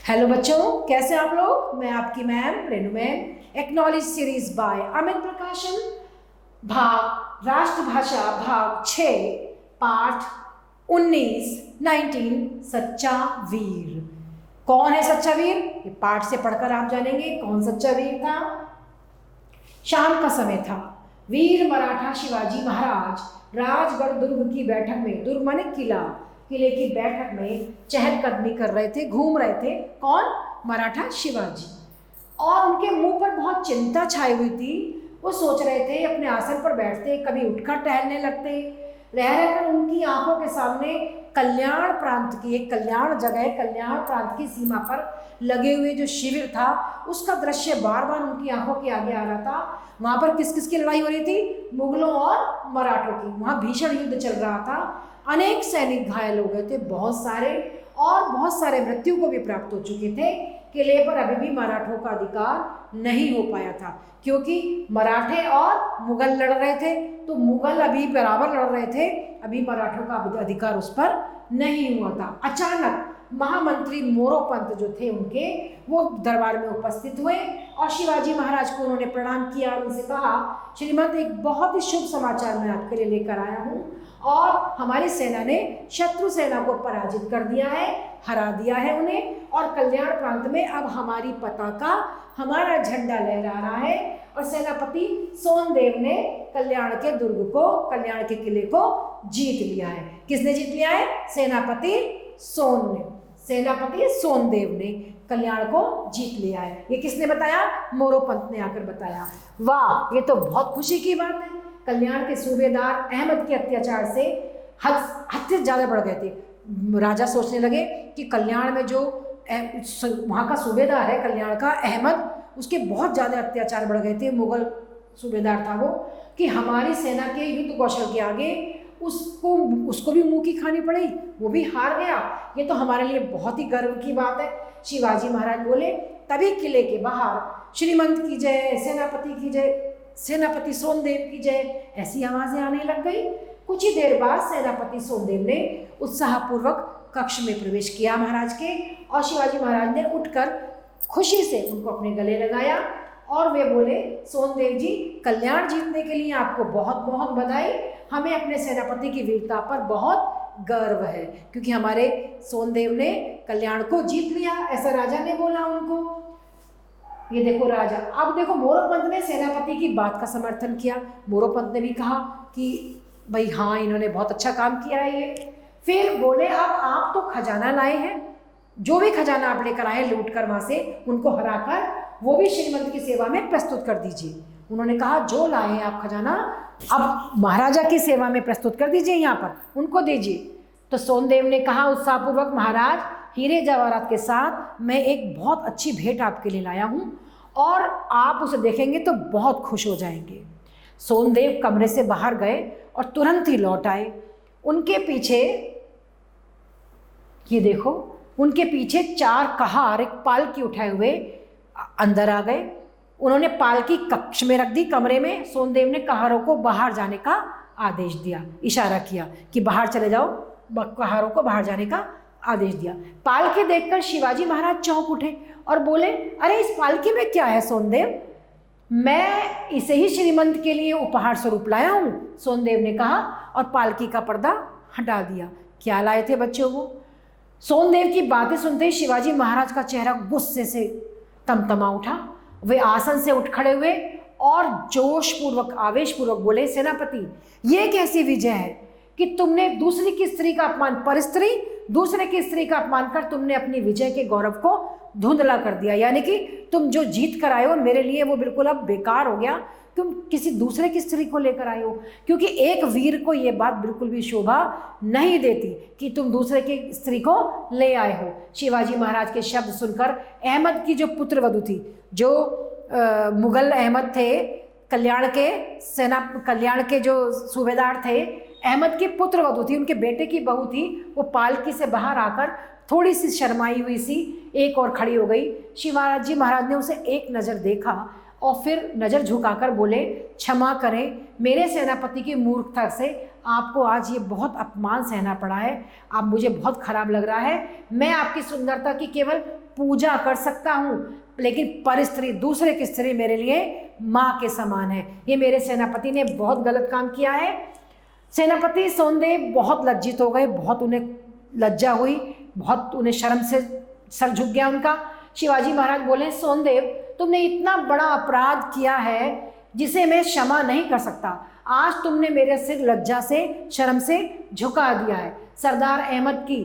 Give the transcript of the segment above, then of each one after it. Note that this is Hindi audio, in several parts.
हेलो बच्चों, कैसे आप लोग। मैं आपकी ma'am Renu ma'am. Acknowledge series by Amit प्रकाशन, भाग राष्ट्रभाषा भाग 6, पाठ 19 सच्चा वीर। कौन है सच्चा वीर, ये पाठ से पढ़कर आप जानेंगे कौन सच्चा वीर था। शाम का समय था। वीर मराठा शिवाजी महाराज राजगढ़ दुर्ग की बैठक में, दुर्ग माने किले की बैठक में चहलकदमी कर रहे थे, घूम रहे थे। कौन? मराठा शिवाजी। और उनके मुंह पर बहुत चिंता छाई हुई थी। वो सोच रहे थे, अपने आसन पर बैठते, कभी उठकर टहलने लगते। रह रहकर उनकी आंखों के सामने कल्याण प्रांत की, एक कल्याण जगह, कल्याण प्रांत की सीमा पर लगे हुए जो शिविर था, उसका दृश्य बार बार उनकी आंखों के आगे आ रहा था। वहां पर किस किस की लड़ाई हो रही थी? मुगलों और मराठों की। वहां भीषण युद्ध चल रहा था। अनेक सैनिक घायल हो गए थे, बहुत सारे मृत्यु को भी प्राप्त हो चुके थे। किले पर अभी भी मराठों का अधिकार नहीं हो पाया था, क्योंकि मराठे और मुगल लड़ रहे थे। तो मुगल अभी बराबर लड़ रहे थे, अभी मराठों का अधिकार उस पर नहीं हुआ था। अचानक महामंत्री मोरोपंत जो थे उनके, वो दरबार में उपस्थित हुए और शिवाजी महाराज को उन्होंने प्रणाम किया और उनसे कहा, श्रीमंत, एक बहुत ही शुभ समाचार मैं आपके लिए लेकर आया हूँ। और हमारी सेना ने शत्रु सेना को पराजित कर दिया है, हरा दिया है उन्हें। और कल्याण प्रांत में अब हमारी पताका, हमारा झंडा लहरा रहा है। और सेनापति सोनदेव ने कल्याण के दुर्ग को, कल्याण के किले को जीत लिया है। किसने जीत लिया है? सेनापति सोनदेव ने कल्याण को जीत लिया है। ये किसने बताया? मोरोपंत ने आकर बताया। वाह, ये तो बहुत खुशी की बात है। कल्याण के सूबेदार अहमद के अत्याचार से हद से ज्यादा बढ़ गए थे। राजा सोचने लगे कि कल्याण में जो वहाँ का सूबेदार है कल्याण का, अहमद, उसके बहुत ज़्यादा अत्याचार बढ़ गए थे। मुगल सूबेदार था वो, कि हमारी सेना के युद्ध कौशल के आगे उसको भी मुंह की खानी पड़ी, वो भी हार गया। ये तो हमारे लिए बहुत ही गर्व की बात है। शिवाजी महाराज बोले। तभी किले के बाहर श्रीमंत की जय, सेनापति की जय, सेनापति सोनदेव की जय, ऐसी आवाजें आने लग गई। कुछ ही देर बाद सेनापति सोनदेव ने उत्साहपूर्वक कक्ष में प्रवेश किया महाराज के, और शिवाजी महाराज ने उठकर खुशी से उनको अपने गले लगाया और वे बोले, सोनदेव जी, कल्याण जीतने के लिए आपको बहुत बहुत बधाई। हमें अपने सेनापति की वीरता पर बहुत गर्व है, क्योंकि हमारे सोनदेव ने कल्याण को जीत लिया, ऐसा राजा ने बोला उनको। ये देखो राजा। अब देखो, मोरोपंत ने सेनापति की बात का समर्थन किया। मोरोपंत ने भी कहा कि भाई हाँ, इन्होंने बहुत अच्छा काम किया है ये। फिर बोले, अब आप तो खजाना लाए हैं, जो भी खजाना आप लेकर आए लूट कर वहां से, उनको हराकर वो भी श्रीमंत की सेवा में प्रस्तुत कर दीजिए। उन्होंने कहा, जो लाए हैं आप खजाना, अब महाराजा की सेवा में प्रस्तुत कर दीजिए, यहाँ पर उनको दीजिए। तो सोनदेव ने कहा उत्साहपूर्वक, महाराज, हीरे जवाहरात के साथ मैं एक बहुत अच्छी भेंट आपके लिए लाया हूँ, और आप उसे देखेंगे तो बहुत खुश हो जाएंगे। सोनदेव कमरे से बाहर गए और तुरंत ही लौट आए। उनके पीछे, ये देखो, उनके पीछे 4 कहार एक पालकी उठाए हुए अंदर आ गए। उन्होंने पालकी कक्ष में रख दी, कमरे में। सोनदेव ने कहारों को बाहर जाने का आदेश दिया, इशारा किया कि बाहर चले जाओ, कहारों को बाहर जाने का आदेश दिया। पालकी देखकर शिवाजी महाराज चौंक उठे और बोले, अरे इस पालकी में क्या है सोनदेव? मैं इसे ही श्रीमंत के लिए उपहार स्वरूप लाया हूँ, सोनदेव ने कहा, और पालकी का पर्दा हटा दिया। क्या लाए थे बच्चों वो? सोनदेव की बातें सुनते ही शिवाजी महाराज का चेहरा गुस्से से तमतमा उठा। वे आसन से उठ खड़े हुए और जोशपूर्वक, आवेशपूर्वक बोले, सेनापति, ये कैसी विजय है कि तुमने दूसरी की स्त्री का अपमान, परस्त्री दूसरे की स्त्री का अपमान कर तुमने अपनी विजय के गौरव को धुंधला कर दिया। यानी कि तुम जो जीत कर आए हो, मेरे लिए वो बिल्कुल अब बेकार हो गया। तुम किसी दूसरे की स्त्री को लेकर आए हो, क्योंकि एक वीर को ये बात बिल्कुल भी शोभा नहीं देती कि तुम दूसरे की स्त्री को ले आए हो। शिवाजी महाराज के शब्द सुनकर अहमद की जो पुत्रवधू थी, जो मुगल अहमद थे, कल्याण के जो सूबेदार थे, अहमद की पुत्रवधू थी, उनके बेटे की बहू थी, वो पालकी से बाहर आकर थोड़ी सी शर्माई हुई सी एक और खड़ी हो गई। शिवाजी महाराज ने उसे एक नज़र देखा और फिर नज़र झुकाकर बोले, क्षमा करें, मेरे सेनापति की मूर्खता से आपको आज ये बहुत अपमान सहना पड़ा है। अब मुझे बहुत खराब लग रहा है। मैं आपकी सुंदरता की केवल पूजा कर सकता हूँ, लेकिन पर स्त्री, दूसरे की स्त्री मेरे लिए माँ के समान है। ये मेरे सेनापति ने बहुत गलत काम किया है। सेनापति सोनदेव बहुत लज्जित हो गए, बहुत उन्हें लज्जा हुई, बहुत उन्हें शर्म से सर झुक गया उनका। शिवाजी महाराज बोले, सोनदेव तुमने इतना बड़ा अपराध किया है जिसे मैं क्षमा नहीं कर सकता। आज तुमने मेरे सिर लज्जा से, शर्म से झुका दिया है। सरदार अहमद की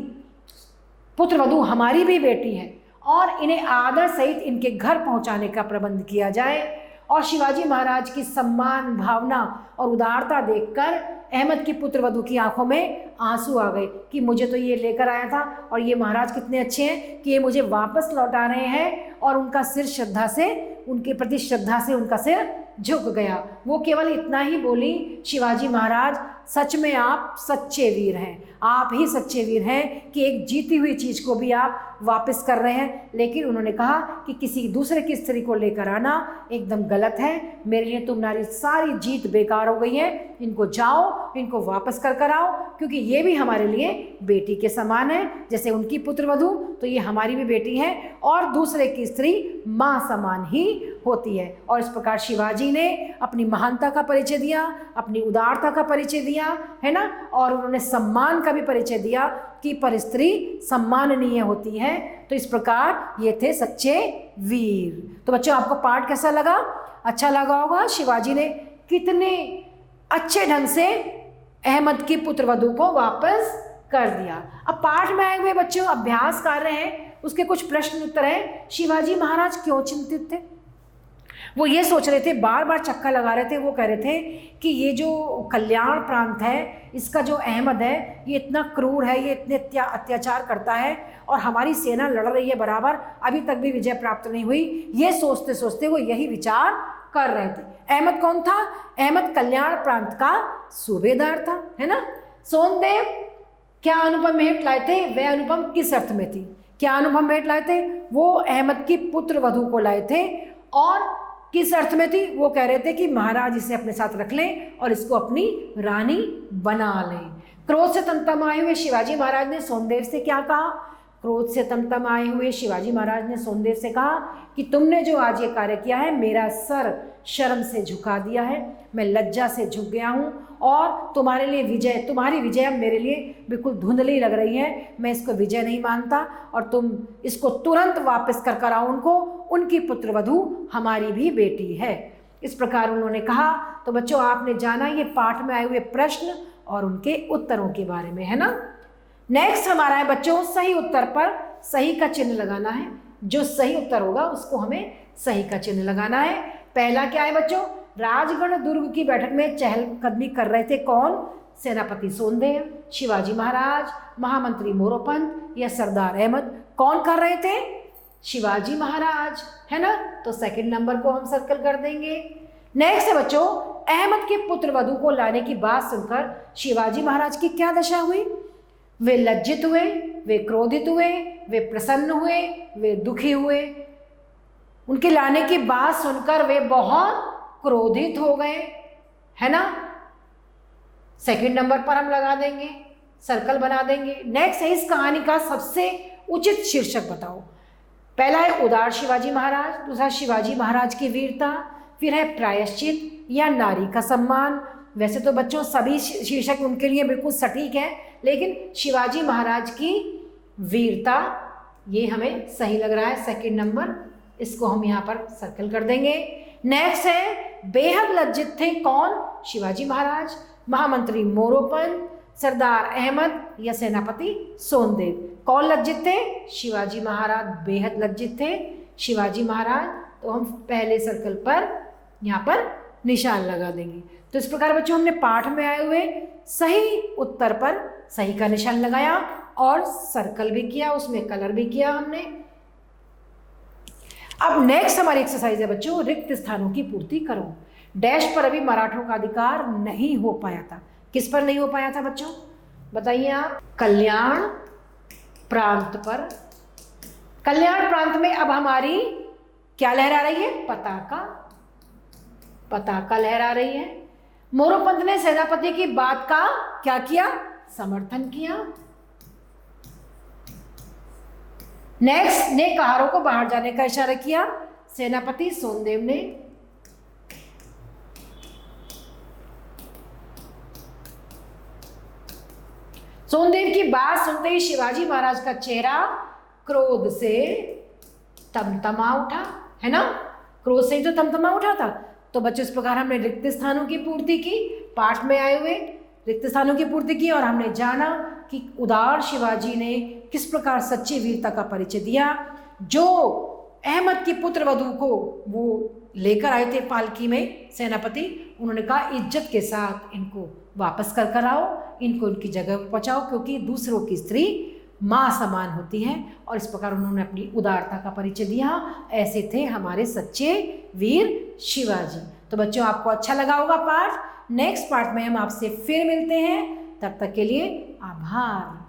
पुत्रवधू हमारी भी बेटी है और इन्हें आदर सहित इनके घर पहुंचाने का प्रबंध किया जाए। और शिवाजी महाराज की सम्मान भावना और उदारता देखकर अहमद की पुत्रवधू की आंखों में आंसू आ गए कि मुझे तो ये लेकर आया था और ये महाराज कितने अच्छे हैं कि ये मुझे वापस लौटा रहे हैं। और उनका सिर श्रद्धा से, उनके प्रति श्रद्धा से उनका सिर झुक गया। वो केवल इतना ही बोली, शिवाजी महाराज सच में आप सच्चे वीर हैं, आप ही सच्चे वीर हैं कि एक जीती हुई चीज़ को भी आप वापस कर रहे हैं। लेकिन उन्होंने कहा कि किसी दूसरे की स्त्री को लेकर आना एकदम गलत है। मेरे लिए तुम्हारी सारी जीत बेकार हो गई है। इनको जाओ, इनको वापस कर आओ, क्योंकि ये भी हमारे लिए बेटी के समान है। जैसे उनकी पुत्रवधू तो ये हमारी भी बेटी है और दूसरे की स्त्री माँ समान ही होती है। और इस प्रकार शिवाजी ने अपनी महानता का परिचय दिया, अपनी उदारता का परिचय दिया, है ना, और उन्होंने सम्मान का भी परिचय दिया कि पर स्त्री सम्माननीय होती है। तो इस प्रकार ये थे सच्चे वीर। तो बच्चों आपको पाठ कैसा लगा? अच्छा लगा होगा। शिवाजी ने कितने अच्छे ढंग से अहमद की पुत्रवधू को वापस कर दिया। अब पाठ में आए हुए बच्चों अभ्यास कार्य हैं, उसके कुछ प्रश्न उत्तर हैं। शिवाजी महाराज क्यों चिंतित थे? वो ये सोच रहे थे, बार बार चक्का लगा रहे थे। वो कह रहे थे कि ये जो कल्याण प्रांत है, इसका जो अहमद है, ये इतना क्रूर है, ये इतने अत्याचार करता है और हमारी सेना लड़ रही है बराबर, अभी तक भी विजय प्राप्त नहीं हुई। ये सोचते सोचते वो यही विचार कर रहे थे। अहमद कौन था? अहमद कल्याण प्रांत का सूबेदार था, है ना। सोनदेव क्या अनुपम भेंट लाए थे? वह अनुपम किस अर्थ में थी? क्या अनुपम भेंट लाए थे? वो अहमद की पुत्रवधू को लाए थे। और किस अर्थ में थी? वो कह रहे थे कि महाराज इसे अपने साथ रख लें और इसको अपनी रानी बना लें। क्रोध से तमतमाए हुए शिवाजी महाराज ने सोनदेव से क्या कहा? क्रोध से तमतमाए हुए शिवाजी महाराज ने सोनदेव से कहा कि तुमने जो आज ये कार्य किया है, मेरा सर शर्म से झुका दिया है, मैं लज्जा से झुक गया हूँ और तुम्हारे लिए विजय, तुम्हारी विजय अब मेरे लिए बिल्कुल धुंधली लग रही है। मैं इसको विजय नहीं मानता और तुम इसको तुरंत वापस कर आओ उनको। उनकी पुत्रवधू हमारी भी बेटी है। इस प्रकार उन्होंने कहा। तो बच्चों आपने जाना ये पाठ में आए हुए प्रश्न और उनके उत्तरों के बारे में, है ना। नेक्स्ट हमारा है बच्चों सही उत्तर पर सही का चिन्ह लगाना है। जो सही उत्तर होगा उसको हमें सही का चिन्ह लगाना है। पहला क्या है बच्चों? राजगढ़ दुर्ग की बैठक में चहलकदमी कर रहे थे कौन? सेनापति सोनदेव, शिवाजी महाराज, महामंत्री मोरोपंत या सरदार अहमद। कौन कर रहे थे? शिवाजी महाराज, है ना। तो सेकंड नंबर को हम सर्कल कर देंगे। नेक्स्ट है बच्चों अहमद के पुत्रवधू को लाने की बात सुनकर शिवाजी महाराज की क्या दशा हुई? वे लज्जित हुए, वे क्रोधित हुए, वे प्रसन्न हुए, वे दुखी हुए। उनके लाने की बात सुनकर वे बहुत क्रोधित हो गए, है ना। सेकंड नंबर पर हम लगा देंगे, सर्कल बना देंगे। नेक्स्ट है इस कहानी का सबसे उचित शीर्षक बताओ। पहला है उदार शिवाजी महाराज, दूसरा शिवाजी महाराज की वीरता, फिर है प्रायश्चित या नारी का सम्मान। वैसे तो बच्चों सभी शीर्षक उनके लिए बिल्कुल सटीक है, लेकिन शिवाजी महाराज की वीरता ये हमें सही लग रहा है। सेकंड नंबर इसको हम यहाँ पर सर्कल कर देंगे। नेक्स्ट है बेहद लज्जित थे कौन? शिवाजी महाराज, महामंत्री मोरोपंत, सरदार अहमद या सेनापति सोनदेव। कौन लज्जित थे? शिवाजी महाराज बेहद लज्जित थे। शिवाजी महाराज तो हम पहले सर्कल पर यहाँ पर निशान लगा देंगे। तो इस प्रकार बच्चों हमने पाठ में आए हुए सही उत्तर पर सही का निशान लगाया और सर्कल भी किया, उसमें कलर भी किया हमने। अब नेक्स्ट हमारी एक्सरसाइज है बच्चों रिक्त स्थानों की पूर्ति करो। डैश पर अभी मराठों का अधिकार नहीं हो पाया था। किस पर नहीं हो पाया था बच्चों? बताइए आप। कल्याण प्रांत पर। कल्याण प्रांत में अब हमारी क्या लहरा रही है? पताका। पताका लहरा रही है। मोरोपंत ने सेनापति की बात का क्या किया? समर्थन किया। नेक्स्ट ने कहारों को बाहर जाने का इशारा किया सेनापति सोनदेव ने। सोनदेव की बात सुनते ही शिवाजी महाराज का चेहरा क्रोध से तमतमा उठा, है ना, क्रोध से जो तमतमा उठा था। तो बच्चों, इस प्रकार हमने रिक्त स्थानों की पूर्ति की, पाठ में आए हुए रिक्त स्थानों की पूर्ति की, और हमने जाना कि उदार शिवाजी ने किस प्रकार सच्ची वीरता का परिचय दिया। जो अहमद की पुत्र वधू को वो लेकर आए थे पालकी में सेनापति, उन्होंने कहा इज्जत के साथ इनको वापस कर आओ, इनको इनकी जगह पर पहुँचाओ, क्योंकि दूसरों की स्त्री माँ समान होती है। और इस प्रकार उन्होंने अपनी उदारता का परिचय दिया। ऐसे थे हमारे सच्चे वीर शिवाजी। तो बच्चों, आपको अच्छा लगा होगा पाठ। नेक्स्ट पार्ट में हम आपसे फिर मिलते हैं, तब तक के लिए आभार।